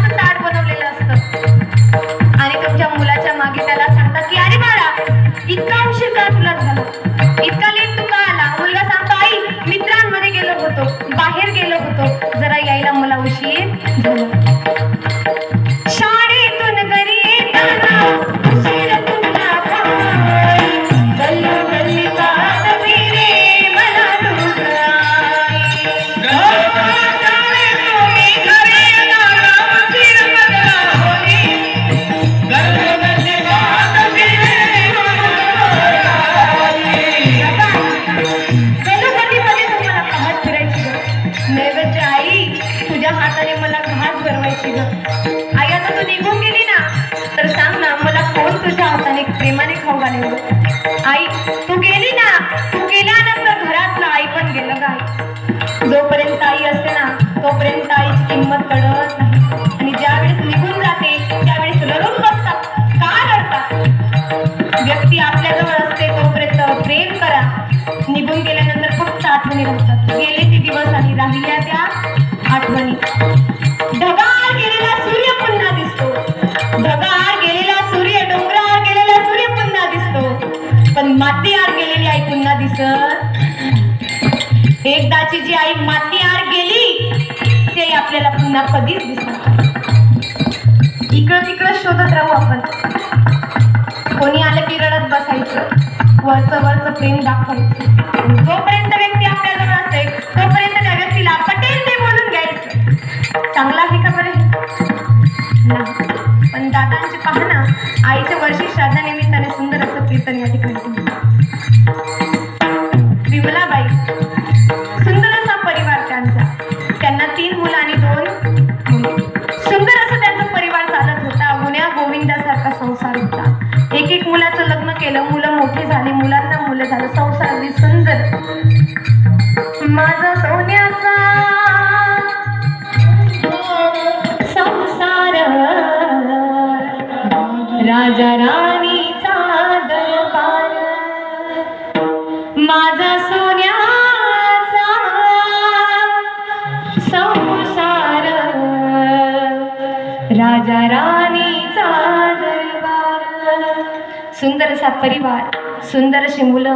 असं ताट बनवलेलं असतं आणि तुमच्या मुलाच्या मागे त्याला सांगता की अरे बाळा इतका उशीर का तुला झाला, इतका लेट तू का आला? मुलगा सांगतो आई मित्रांमध्ये गेलो होतो, बाहेर गेलो होतो, जरा यायला मला उशीर झाला. शाळेतून घरी येताना उशीर तुला काय, गल्ली गल्ली जात फिरे मला तुझं नैवेद्य आई तुझ्या हाताने मला घास भरवायची ग. आई आता तू निघून गेली ना तर सांग ना मला कोण तुझ्या हाताने प्रेमाने खाऊ घालेल? आई तू गेली ना, तू गेल्यानंतर घरातलं आई पण गेलं ग. आई जोपर्यंत आई असते ना तोपर्यंत आईची किंमत कळत नाही आणि ज्यावेळेस निघून जाते त्यावेळेस रडून बसतात. का रडतात? व्यक्ती आपल्याजवळ असते तोपर्यंत प्रेम करा, निघून गेल्यानंतर फक्त आठवणी राहतात. गेले ते दिवस आणि राहिल्या त्या आठवणी. ढगाळ गेलेला सूर्य पुन्हा दिसतो, ढगाळ गेलेला सूर्य, डोंगराळ गेलेला सूर्य पुन्हा दिसतो, पण मातीआड गेलेली आई पुन्हा दिसत. एकदाची जी आई मातीआड गेली ते आपल्याला पुन्हा कधीच दिसणार. इकडं तिकडं शोधत राहू आपण, कोणी आलं की रडत बसायचं, वरचं प्रेम दाखवायचं. जोपर्यंत व्यक्ती आपल्याजवळ असते तोपर्यंत त्या व्यक्तीला पटेल ते बोलून घ्यायचं. चांगला आहे का बरं? नाही. पण दादांची पाहना आईच्या वर्षी श्राद्धानिमित्ताने सुंदर असं कीर्तन या ठिकाणी. विमलाबाई सुंदर असा परिवार त्यांचा, त्यांना 3 मुलं आणि 2 मुली. सुंदर असं त्यांचा परिवार चालत होता. गुण्या गोविंदासारखा संसार होता. एक मुलाचं लग्न केलं, मुलं मोठी झाली, मुलांना मुलं झालं, संसार अगदी सुंदर. माझा सोन्याचा संसार राजा राणीचा दरबार, माझा सोन्याचा संसार राजा राणीचा दरबार. सुंदर असा परिवार, सुंदर अशी मुलं.